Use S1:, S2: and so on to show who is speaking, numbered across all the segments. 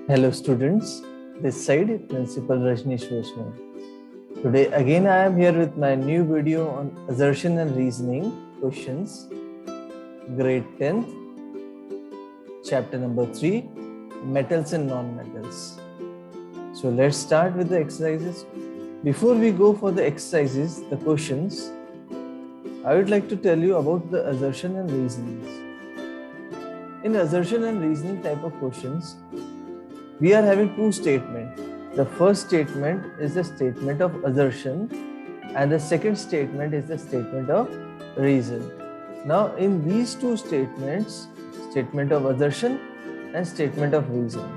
S1: Hello students, this side Principal Rajneesh Vaishnav. Today again I am here with my new video on assertion and reasoning questions, grade 10th, chapter number 3, metals and non-metals. So let's start with the exercises. Before we go for the exercises, the questions, I would like to tell you about the assertion and reasonings. In assertion and reasoning type of questions, we are having two statements. The first statement is the statement of assertion and the second statement is the statement of reason. Now in these two statements, statement of assertion and statement of reason,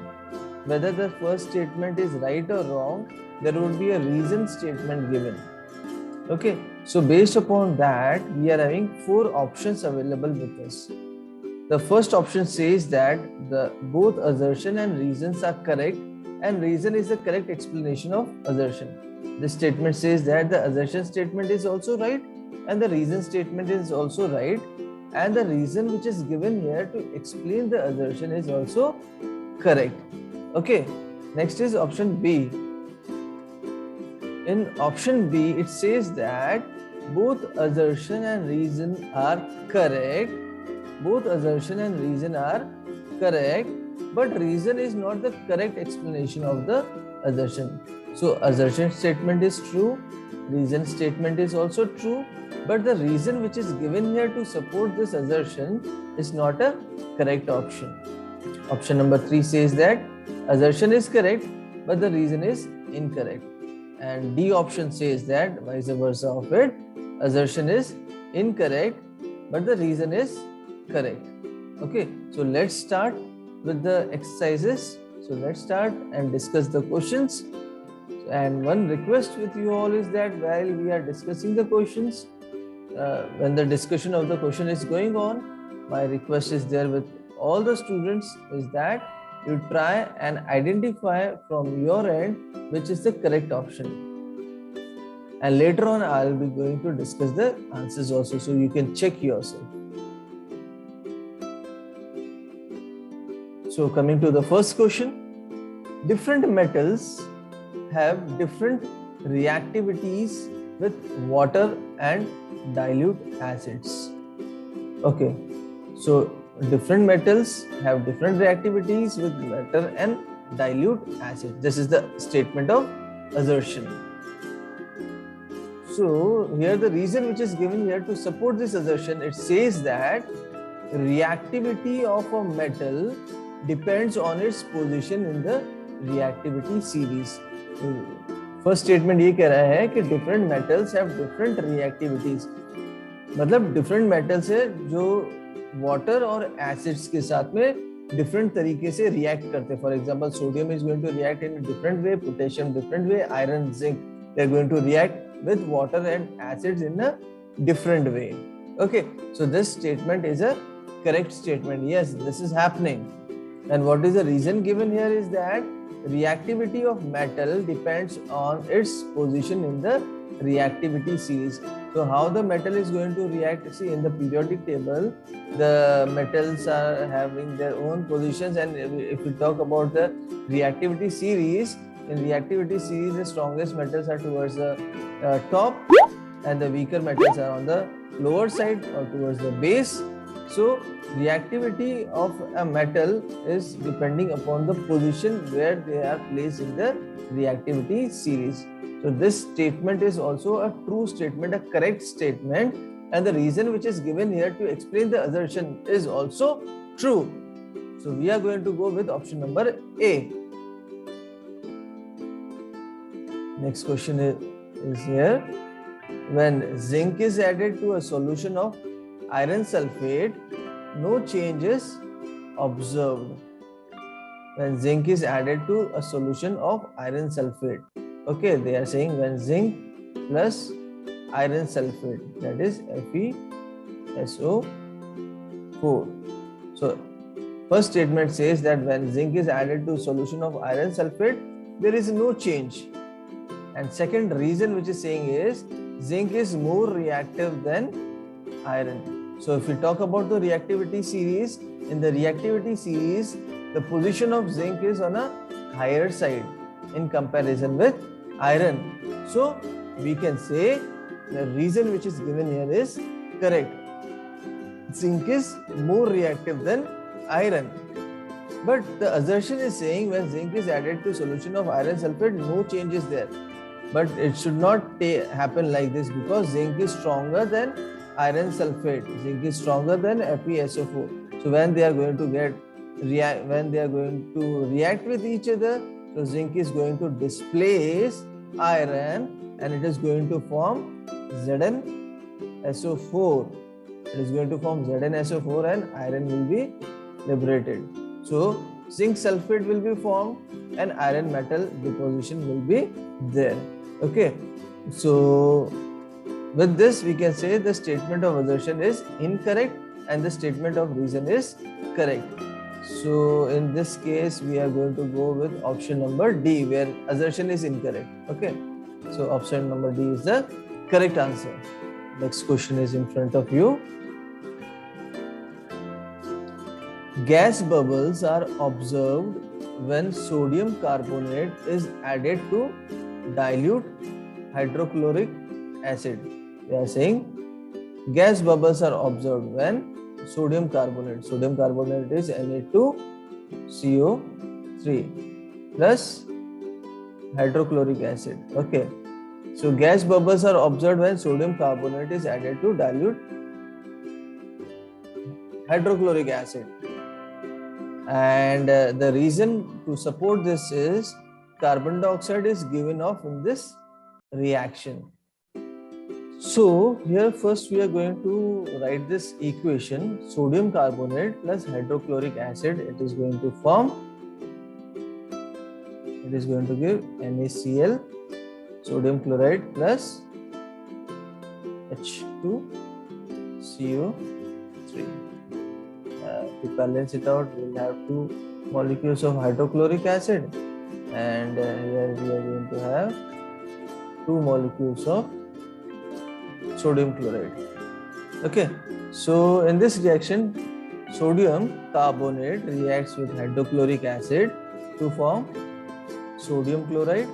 S1: whether the first statement is right or wrong, there would be a reason statement given. Okay, so based upon that, we are having four options available with us. The first option says that both assertion and reasons are correct and reason is the correct explanation of assertion. This statement says that the assertion statement is also right and the reason statement is also right, and the reason which is given here to explain the assertion is also correct. Okay, next is option B. In option B, it says that both assertion and reason are correct. Both assertion and reason are correct, but reason is not the correct explanation of the assertion. So assertion statement is true, reason statement is also true, but the reason which is given here to support this assertion is not a correct option. Option number 3 says that assertion is correct, but the reason is incorrect. And D option says that vice versa of it, assertion is incorrect, but the reason is correct. Okay, so let's start with the exercises. So let's start and discuss the questions. And one request with you all is that while we are discussing the questions, when the discussion of the question is going on, my request is there with all the students is that you try and identify from your end which is the correct option. And later on, I'll be going to discuss the answers also, so you can check yourself. So coming to the first question, different metals have different reactivities with water and dilute acids. Okay, so different metals have different reactivities with water and dilute acids. This is the statement of assertion. So here the reason which is given here to support this assertion, it says that reactivity of a metal depends on its position in the reactivity series. First statement ये कह रहा है कि different metals have different reactivities. मतलब different metals है जो water और acids के साथ में different तरीके से react करते हैं. For example, sodium is going to react in a different way, potassium different way, iron, zinc, they are going to react with water and acids in a different way. Okay, so this statement is a correct statement. Yes, this is happening. And what is the reason given here is that reactivity of metal depends on its position in the reactivity series. So how the metal is going to react, see in the periodic table, the metals are having their own positions, and if we talk about the reactivity series, in reactivity series the strongest metals are towards the top and the weaker metals are on the lower side or towards the base. So reactivity of a metal is depending upon the position where they are placed in the reactivity series. So this statement is also a true statement, a correct statement, and the reason which is given here to explain the assertion is also true. So we are going to go with option number A. Next question is here. When zinc is added to a solution of iron sulfate, no change is observed. When zinc is added to a solution of iron sulfate. Okay, they are saying when zinc plus iron sulfate, that is FeSO4. So first statement says that when zinc is added to solution of iron sulfate, there is no change. And second reason which is saying is zinc is more reactive than iron. So if we talk about the reactivity series, in the reactivity series, the position of zinc is on a higher side in comparison with iron. So we can say the reason which is given here is correct. Zinc is more reactive than iron. But the assertion is saying when zinc is added to solution of iron sulfate, no change is there. But it should not happen like this, because zinc is stronger than iron sulfate. Zinc is stronger than FeSO4. So when they are going to react with each other, so zinc is going to displace iron and it is going to form ZnSO4. It is going to form ZnSO4 and iron will be liberated. So zinc sulfate will be formed and iron metal deposition will be there. Okay. So with this we can say the statement of assertion is incorrect and the statement of reason is correct. So in this case we are going to go with option number D, where assertion is incorrect. Okay. So option number D is the correct answer. Next question is in front of you. Gas bubbles are observed when sodium carbonate is added to dilute hydrochloric acid. They are saying gas bubbles are observed when sodium carbonate is Na2CO3 plus hydrochloric acid. Okay. So gas bubbles are observed when sodium carbonate is added to dilute hydrochloric acid. And the reason to support this is carbon dioxide is given off in this reaction. So here first we are going to write this equation: sodium carbonate plus hydrochloric acid. It is going to give NaCl, sodium chloride plus H2CO3. To balance it out, we will have 2 molecules of hydrochloric acid, and here we are going to have 2 molecules of sodium chloride. Okay, so in this reaction, sodium carbonate reacts with hydrochloric acid to form sodium chloride,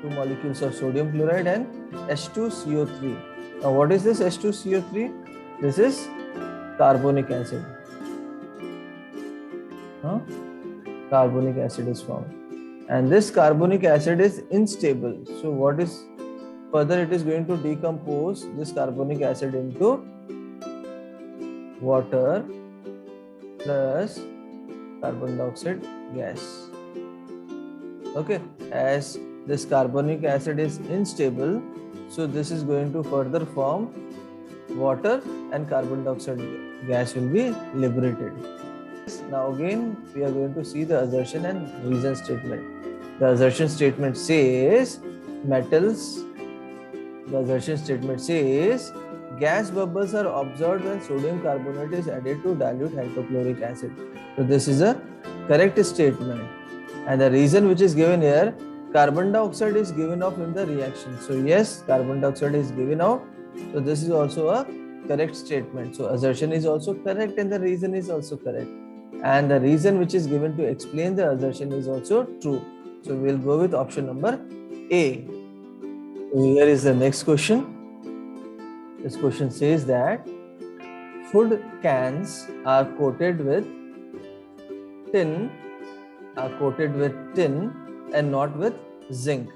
S1: 2 molecules of sodium chloride, and H2CO3. Now what is this H2CO3? This is carbonic acid. Carbonic acid is formed, and this carbonic acid is unstable. So what is further, it is going to decompose this carbonic acid into water plus carbon dioxide gas. Okay, as this carbonic acid is unstable, so this is going to further form water and carbon dioxide gas will be liberated. Now again we are going to see the assertion and reason statement. The assertion statement says gas bubbles are observed when sodium carbonate is added to dilute hydrochloric acid. So this is a correct statement, and the reason which is given here, carbon dioxide is given off in the reaction. So yes, carbon dioxide is given out. So this is also a correct statement. So assertion is also correct and the reason is also correct. And the reason which is given to explain the assertion is also true. So we will go with option number A. Here is the next question. This question says that food cans are coated with tin and not with zinc.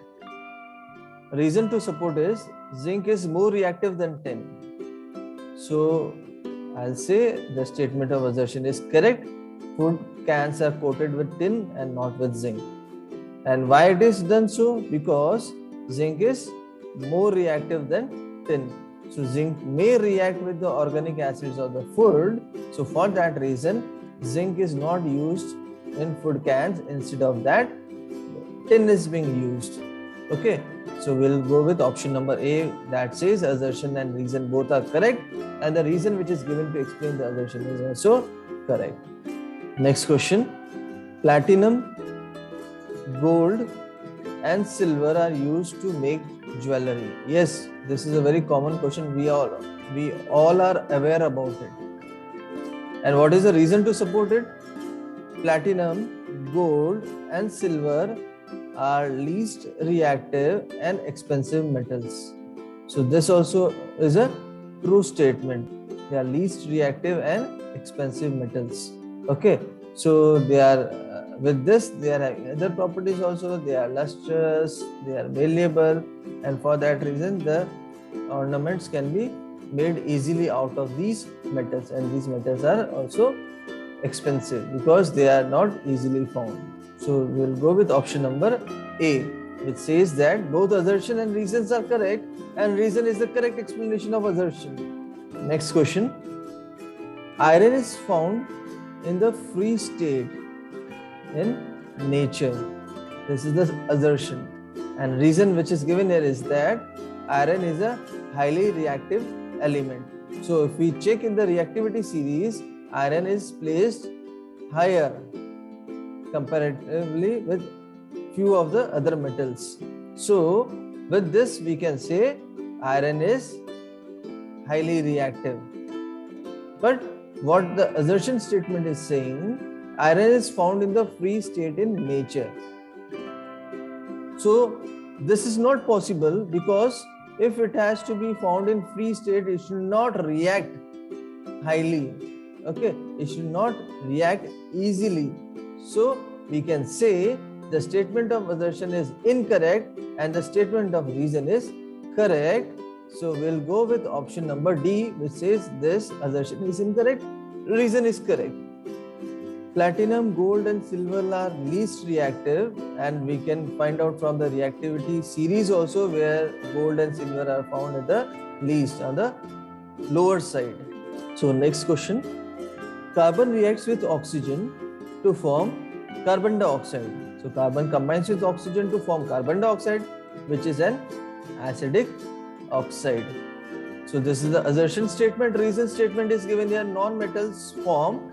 S1: Reason to support is zinc is more reactive than tin. So I'll say the statement of assertion is correct. Food cans are coated with tin and not with zinc. And why it is done so? Because zinc is more reactive than tin. So zinc may react with the organic acids of the food. So for that reason, zinc is not used in food cans. Instead of that, tin is being used. Okay, so we'll go with option number A, that says assertion and reason both are correct, and the reason which is given to explain the assertion is also correct. Next question. Platinum, gold and silver are used to make jewelry. Yes, this is a very common question. We all are aware about it. And what is the reason to support it? platinum, gold, and silver are least reactive and expensive metals. So this also is a true statement. They are least reactive and expensive metals. Okay, so they are with this they are having other properties also. They are lustrous, they are malleable, and for that reason the ornaments can be made easily out of these metals, and these metals are also expensive because they are not easily found. So we'll go with option number A, which says that both assertion and reasons are correct, and reason is the correct explanation of assertion. Next question. Iron is found in the free state in nature. This is the assertion, and reason which is given here is that iron is a highly reactive element. So if we check in the reactivity series, iron is placed higher comparatively with few of the other metals. So with this we can say iron is highly reactive. But what the assertion statement is saying, iron is found in the free state in nature. So this is not possible, because if it has to be found in free state, it should not react highly. Okay, it should not react easily. So we can say the statement of assertion is incorrect and the statement of reason is correct. So we'll go with option number D, which says this assertion is incorrect, reason is correct. Platinum, gold, and silver are least reactive, and we can find out from the reactivity series also where gold and silver are found at the least, on the lower side. So next question. Carbon reacts with oxygen to form carbon dioxide. So carbon combines with oxygen to form carbon dioxide, which is an acidic oxide. So this is the assertion statement. Reason statement is given here. Non-metals form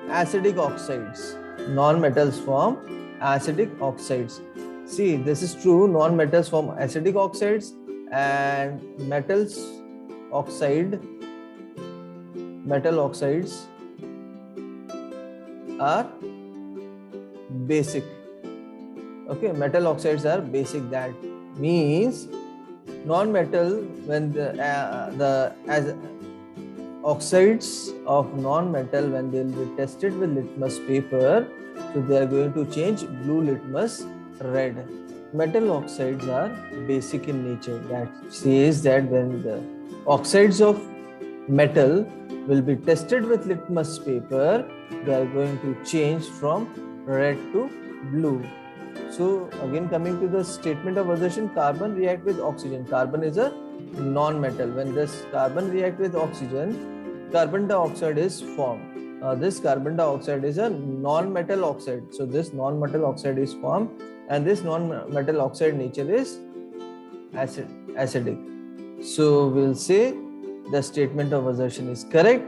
S1: acidic oxides. Non-metals form acidic oxides. See, this is true. Non-metals form acidic oxides, and metal oxides are basic. Okay, metal oxides are basic. That means non-metal, when as oxides of non-metal, when they will be tested with litmus paper, so they are going to change blue litmus red. Metal oxides are basic in nature. That says that when the oxides of metal will be tested with litmus paper, they are going to change from red to blue. So again, coming to the statement of assertion, carbon react with oxygen. Carbon is a non-metal. When this carbon react with oxygen, carbon dioxide is formed. This carbon dioxide is a non-metal oxide. So this non-metal oxide is formed, and this non-metal oxide nature is acidic. So we'll say the statement of assertion is correct,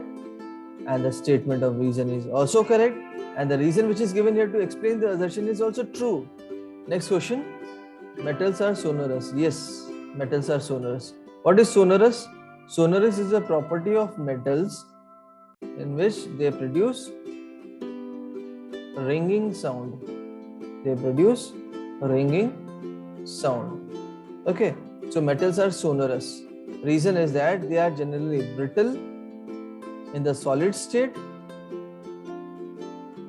S1: and the statement of reason is also correct, and the reason which is given here to explain the assertion is also true. Next question. Metals are sonorous. Yes, metals are sonorous. What is sonorous? Sonorous is a property of metals in which they produce ringing sound. They produce ringing sound. Okay, so metals are sonorous. Reason is that they are generally brittle in the solid state.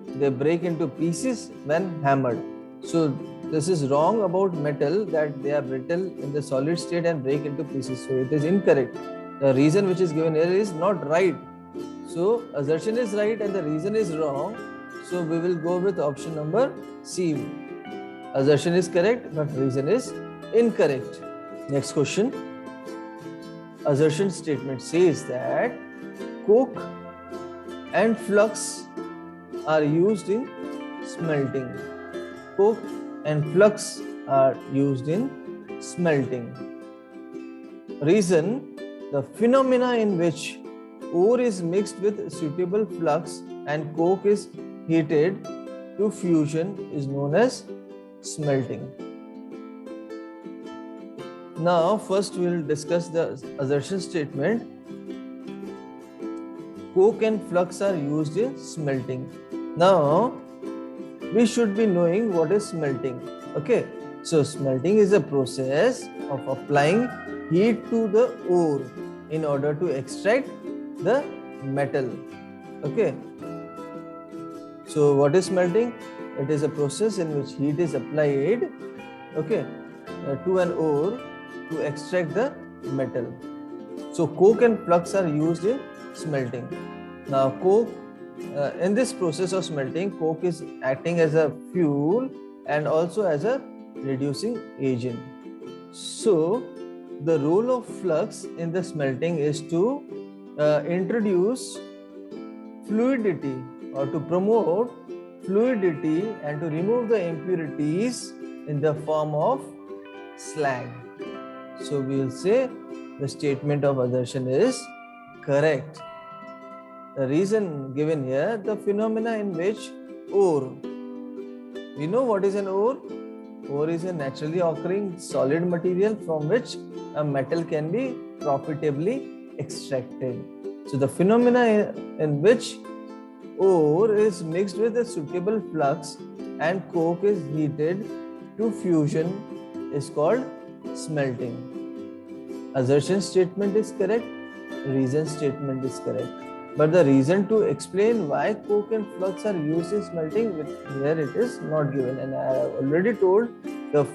S1: They break into pieces when hammered. So this is wrong about metal, that they are brittle in the solid state and break into pieces. So it is incorrect. The reason which is given here is not right. So assertion is right and the reason is wrong. So we will go with option number C. Assertion is correct, but reason is incorrect. Next question. Assertion statement says that coke and flux are used in smelting. Coke and flux are used in smelting. Reason: the phenomena in which ore is mixed with suitable flux and coke is heated to fusion is known as smelting. Now first we will discuss the assertion statement. Coke and flux are used in smelting. Now we should be knowing what is smelting. Okay, so smelting is a process of applying heat to the ore in order to extract the metal. Okay, so what is smelting? It is a process in which heat is applied, okay, to an ore to extract the metal. So coke and flux are used in smelting. Now coke, in this process of smelting, coke is acting as a fuel and also as a reducing agent. So the role of flux in the smelting is to introduce fluidity or to promote fluidity and to remove the impurities in the form of slag. So we will say the statement of assertion is correct. The reason given here, the phenomena in which ore, we know what is an ore? Ore is a naturally occurring solid material from which a metal can be profitably extracted. So the phenomena in which ore is mixed with a suitable flux and coke is heated to fusion is called smelting. Assertion statement is correct, reason statement is correct. But the reason to explain why coke and flux are used in smelting, here it is not given, and I have already told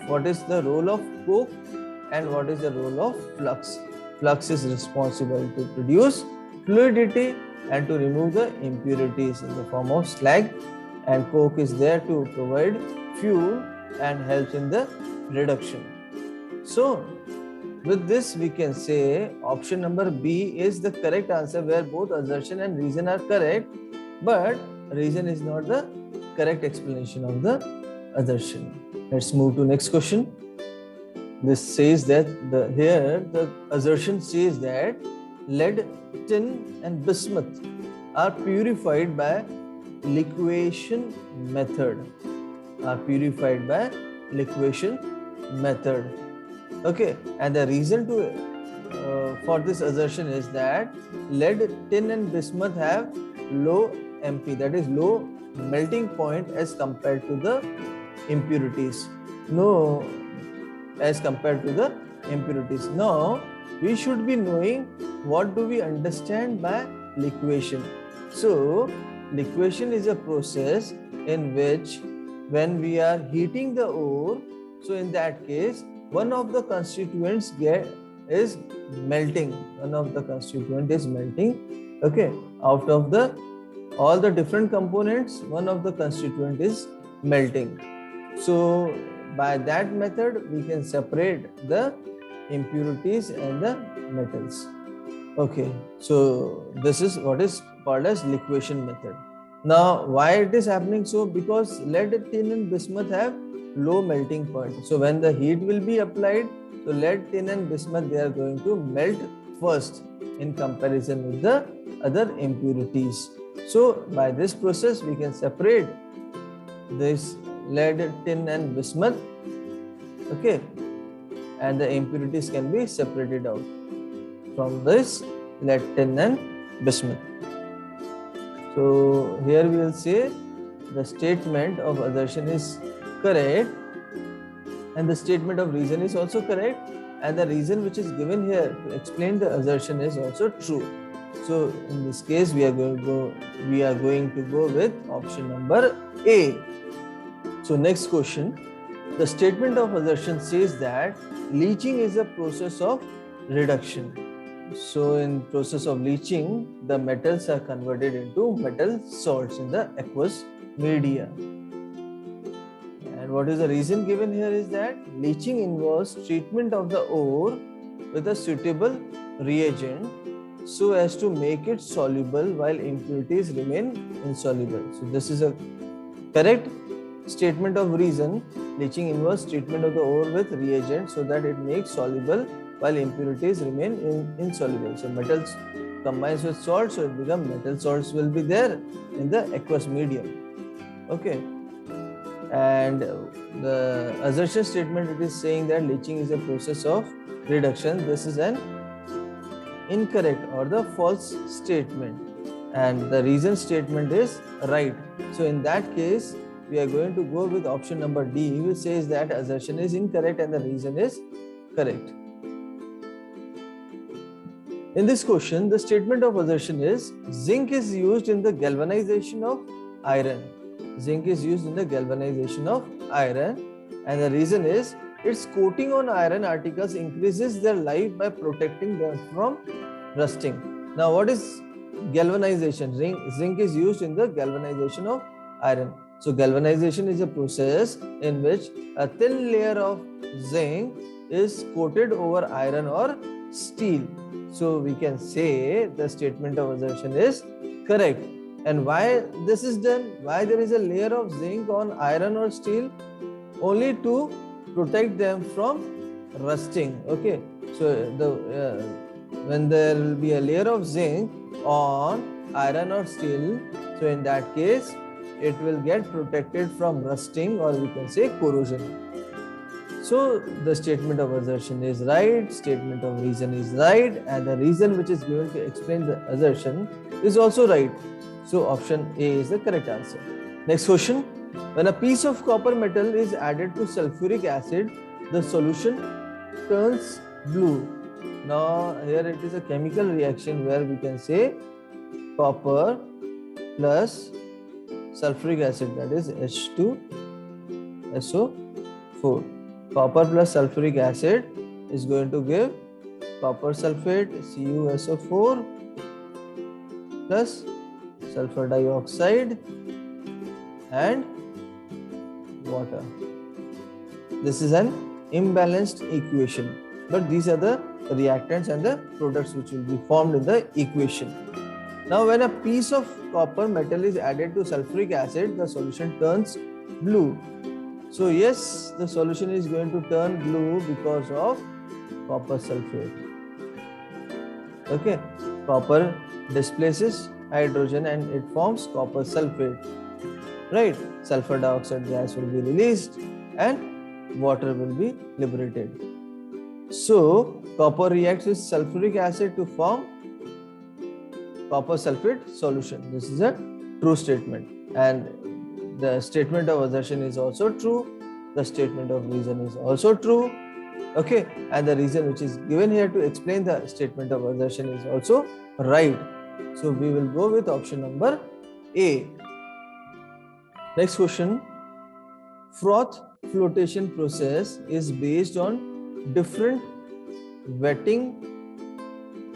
S1: what is the role of coke and what is the role of flux. Flux is responsible to produce fluidity and to remove the impurities in the form of slag, and coke is there to provide fuel and helps in the reduction. So with this we can say option number B is the correct answer, where both assertion and reason are correct, but reason is not the correct explanation of the assertion. Let's move to next question. This says that here the assertion says that lead, tin and bismuth are purified by liquefaction method. Okay, and the reason for this assertion is that lead, tin and bismuth have low MP, that is low melting point as compared to the impurities. Now we should be knowing what do we understand by liquefaction. So liquefaction is a process in which when we are heating the ore, so in that case one of the constituents is melting. Okay, out of all the different components, one of the constituent is melting. So by that method we can separate the impurities and the metals. Okay, so this is what is called as liquefaction method. Now why it is happening so? Because lead, tin and bismuth have low melting point. So when the heat will be applied, so lead, tin and bismuth, they are going to melt first in comparison with the other impurities. So by this process we can separate this lead, tin and bismuth, okay, and the impurities can be separated out from this lead, tin and bismuth. So here we will say the statement of assertion is correct and the statement of reason is also correct, and the reason which is given here to explain the assertion is also true. So in this case we are going to go with option number A. So next question, the statement of assertion says that leaching is a process of reduction. So in process of leaching, the metals are converted into metal salts in the aqueous media. And what is the reason given here is that leaching involves treatment of the ore with a suitable reagent so as to make it soluble while impurities remain insoluble. So this is a correct statement of reason. Leaching involves treatment of the ore with reagent so that it makes soluble while impurities remain insoluble. So metals combines with salt, so it becomes metal salts will be there in the aqueous medium. Okay, and the assertion statement, it is saying that leaching is a process of reduction. This is an incorrect or the false statement, and the reason statement is right. So in that case we are going to go with option number D, which says that assertion is incorrect and the reason is correct. In this question, the statement of assertion is zinc is used in the galvanization of iron. Zinc is used in the galvanization of iron, and the reason is its coating on iron articles increases their life by protecting them from rusting. Now, what is galvanization? Zinc is used in the galvanization of iron. So, galvanization is a process in which a thin layer of zinc is coated over iron or steel. So, we can say the statement of assertion is correct. And why this is done? Why there is a layer of zinc on iron or steel? Only to protect them from rusting. Okay, so when there will be a layer of zinc on iron or steel, so in that case it will get protected from rusting, or we can say corrosion. So the statement of assertion is right, statement of reason is right, and the reason which is given to explain the assertion is also right. So option A is the correct answer. Next question. When a piece of copper metal is added to sulfuric acid, the solution turns blue. Now here it is a chemical reaction where we can say copper plus sulfuric acid, that is H2SO4. Copper plus sulfuric acid is going to give copper sulfate CuSO4 plus sulfur dioxide and water. This is an imbalanced equation, but these are the reactants and the products which will be formed in the equation. Now, when a piece of copper metal is added to sulfuric acid, the solution turns blue. So yes, the solution is going to turn blue because of copper sulfate. Okay, copper displaces hydrogen and it forms copper sulfate. Right, sulfur dioxide gas will be released and water will be liberated. So copper reacts with sulfuric acid to form copper sulfate solution. This is a true statement, and the statement of assertion is also true. The statement of reason is also true. Okay, and the reason which is given here to explain the statement of assertion is also right. So we will go with option number A. Next question. Froth flotation process is based on different wetting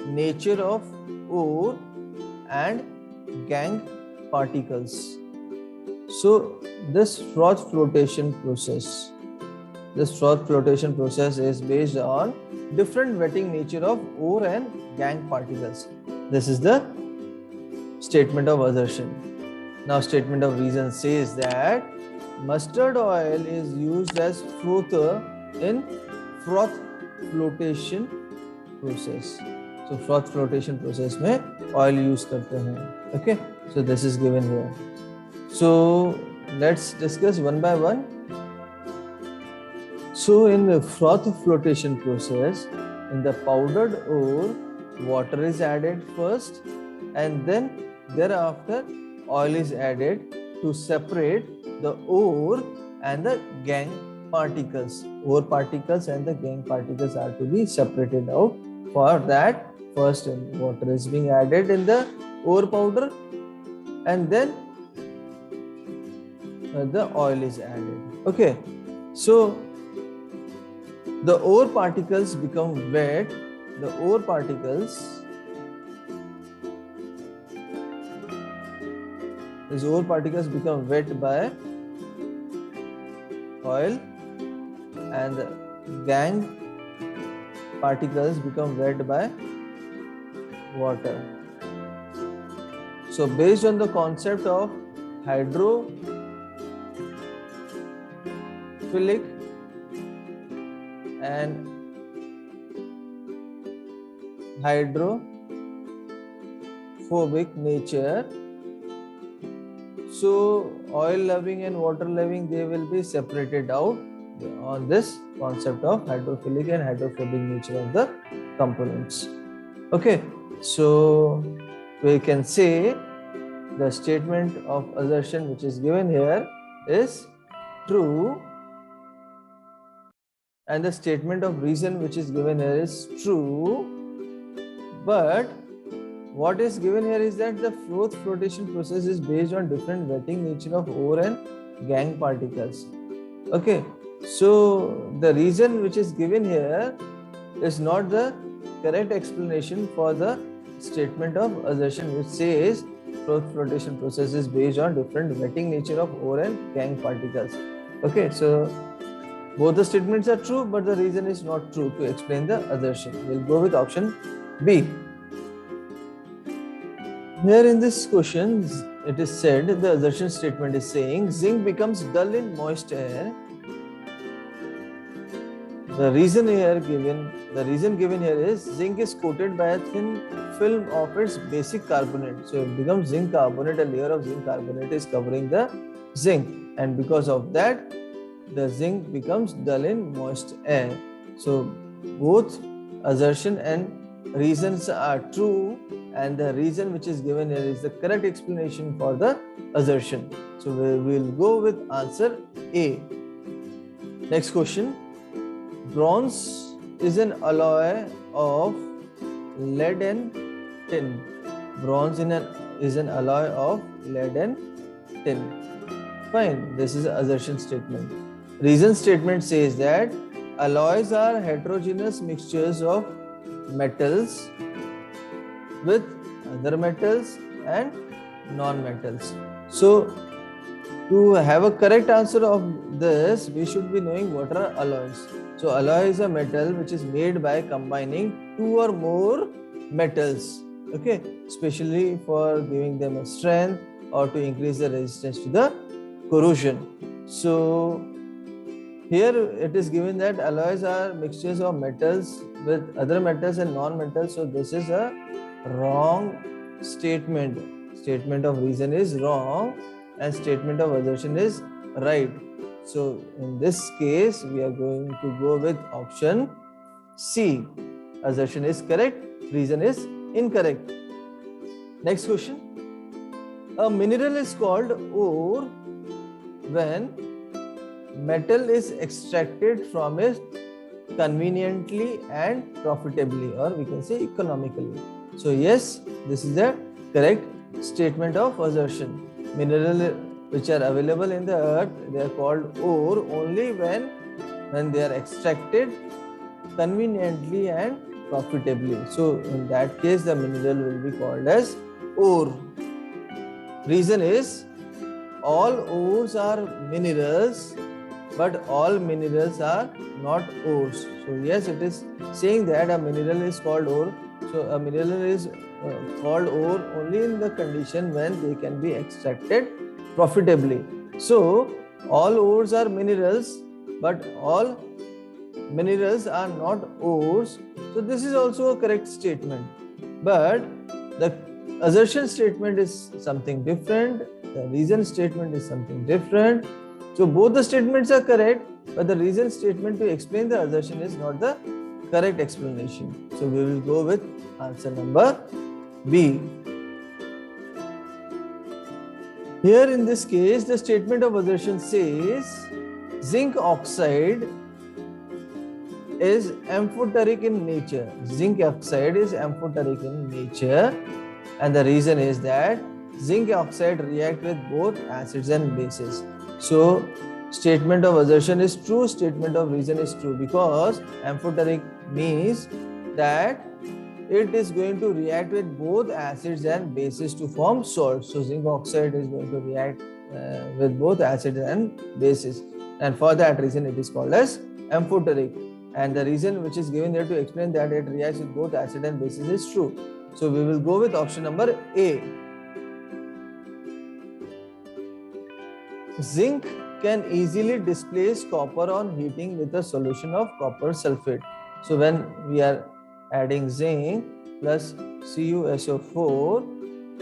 S1: nature of ore and gangue particles. So this froth flotation process is based on different wetting nature of ore and gangue particles. This is the statement of assertion. Now, statement of reason says that mustard oil is used as frother in froth flotation process. So froth flotation process में oil use करते हैं. Okay, so this is given here. So let's discuss one by one. So in the froth flotation process, in the powdered ore, water is added first, and then thereafter oil is added to separate the ore and the gangue particles. Ore particles and the gangue particles are to be separated out. For that, first water is being added in the ore powder, and then the oil is added. Okay, so the ore particles become wet. The ore particles, these ore particles become wet by oil, and the gangue particles become wet by water. So based on the concept of hydrophilic and hydrophobic nature, so oil loving and water loving, they will be separated out on this concept of hydrophilic and hydrophobic nature of the components. Okay, so we can say the statement of assertion which is given here is true, and the statement of reason which is given here is true, but what is given here is that the fourth flotation process is based on different wetting nature of ore and gangue particles. Okay, so the reason which is given here is not the correct explanation for the statement of assertion which says fourth flotation process is based on different wetting nature of ore and gangue particles. Okay, so both the statements are true, but the reason is not true to explain the assertion. We'll go with option B. Here in this question, it is said, the assertion statement is saying zinc becomes dull in moist air. The reason given here is zinc is coated by a thin film of its basic carbonate. So it becomes zinc carbonate, a layer of zinc carbonate is covering the zinc, and because of that, the zinc becomes dull in moist air. So both assertion and reasons are true, and the reason which is given here is the correct explanation for the assertion. So we will go with answer A. Next question. Bronze is an alloy of lead and tin. Bronze is an alloy of lead and tin. Fine, this is an assertion statement. Reason statement says that alloys are heterogeneous mixtures of metals with other metals and non-metals. So to have a correct answer of this, we should be knowing what are alloys. So alloy is a metal which is made by combining two or more metals, okay, especially for giving them a strength or to increase the resistance to the corrosion. So here it is given that alloys are mixtures of metals with other metals and non-metals. So this is a wrong statement. Statement of reason is wrong and statement of assertion is right. So in this case, we are going to go with option C. Assertion is correct, reason is incorrect. Next question. A mineral is called ore when metal is extracted from it conveniently and profitably, or we can say economically. So yes, this is the correct statement of assertion. Mineral which are available in the earth, they are called ore only when they are extracted conveniently and profitably. So in that case, the mineral will be called as ore. Reason is all ores are minerals, but all minerals are not ores. So yes, it is saying that a mineral is called ore. So a mineral is called ore only in the condition when they can be extracted profitably. So all ores are minerals, but all minerals are not ores. So this is also a correct statement. But the assertion statement is something different. The reason statement is something different. So both the statements are correct, but the reason statement to explain the assertion is not the correct explanation. So we will go with answer number B. Here in this case, the statement of assertion says zinc oxide is amphoteric in nature. Zinc oxide is amphoteric in nature, and the reason is that zinc oxide react with both acids and bases. So statement of assertion is true, statement of reason is true, because amphoteric means that it is going to react with both acids and bases to form salt. So zinc oxide is going to react with both acids and bases, and for that reason it is called as amphoteric. And the reason which is given there to explain that it reacts with both acid and bases is true. So we will go with option number A. Zinc can easily displace copper on heating with a solution of copper sulfate. So when we are adding zinc plus CuSO4,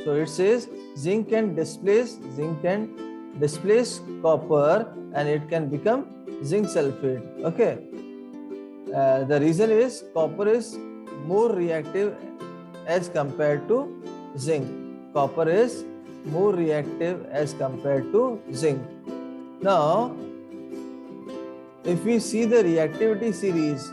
S1: so it says zinc can displace copper and it can become zinc sulfate. Okay. The reason is copper is more reactive as compared to zinc. Copper is more reactive as compared to zinc. Now, if we see the reactivity series,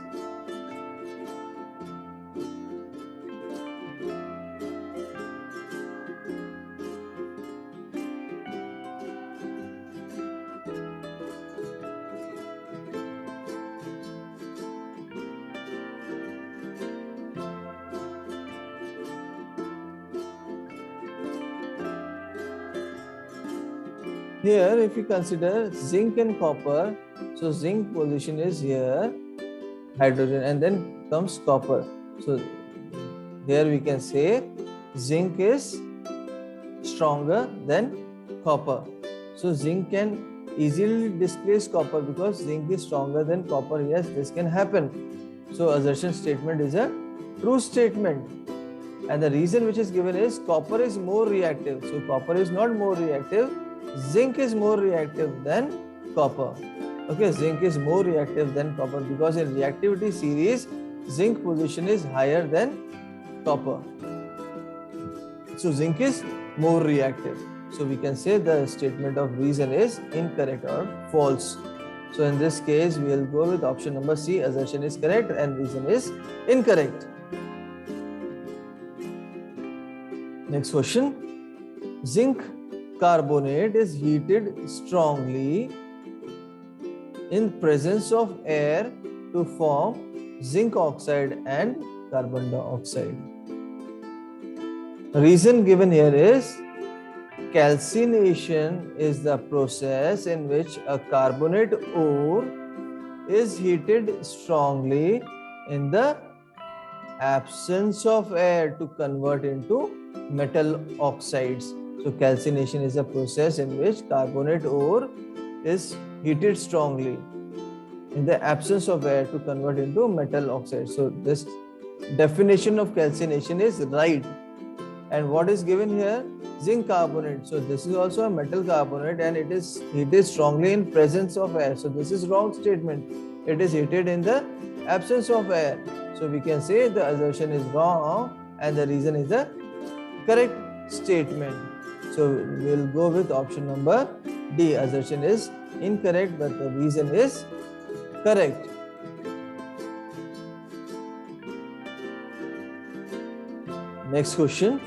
S1: here if you consider zinc and copper, so zinc position is here, hydrogen, and then comes copper. So here we can say zinc is stronger than copper. So zinc can easily displace copper because zinc is stronger than copper. Yes, this can happen. So assertion statement is a true statement. And the reason which is given is copper is more reactive. So copper is not more reactive. Zinc is more reactive than copper. Okay, zinc is more reactive than copper because in reactivity series, zinc position is higher than copper. So zinc is more reactive. So we can say the statement of reason is incorrect or false. So in this case, we will go with option number C. Assertion is correct and reason is incorrect. Next question. Zinc carbonate is heated strongly in presence of air to form zinc oxide and carbon dioxide. Reason given here is calcination is the process in which a carbonate ore is heated strongly in the absence of air to convert into metal oxides. So calcination is a process in which carbonate ore is heated strongly in the absence of air to convert into metal oxide. So this definition of calcination is right. And what is given here? Zinc carbonate. So this is also a metal carbonate and it is heated strongly in presence of air. So this is wrong statement. It is heated in the absence of air. So we can say the assertion is wrong and the reason is the correct statement. So we'll go with option number D. Assertion is incorrect but the reason is correct. Next question.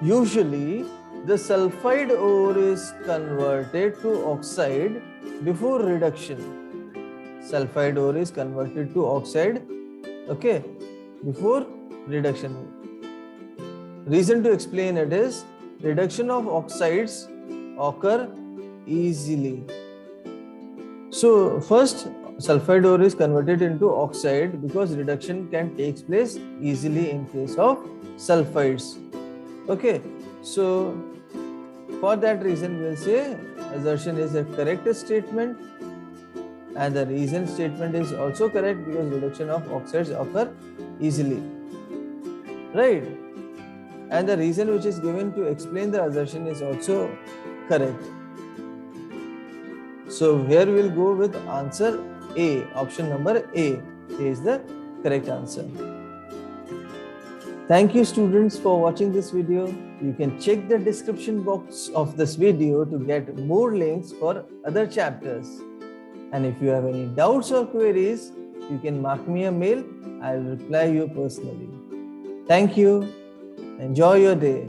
S1: Usually, the sulfide ore is converted to oxide before reduction. Sulfide ore is converted to oxide, okay, before reduction. Reason to explain it is reduction of oxides occur easily. So first, sulfide ore is converted into oxide because reduction can take place easily in case of sulfides. Okay, so for that reason we'll say assertion is a correct statement and the reason statement is also correct because reduction of oxides occur easily, right? And the reason which is given to explain the assertion is also correct. So here we'll go with answer A. Option number A is the correct answer. Thank you students for watching this video. You can check the description box of this video to get more links for other chapters. And if you have any doubts or queries, you can mark me a mail. I'll reply you personally. Thank you. Enjoy your day.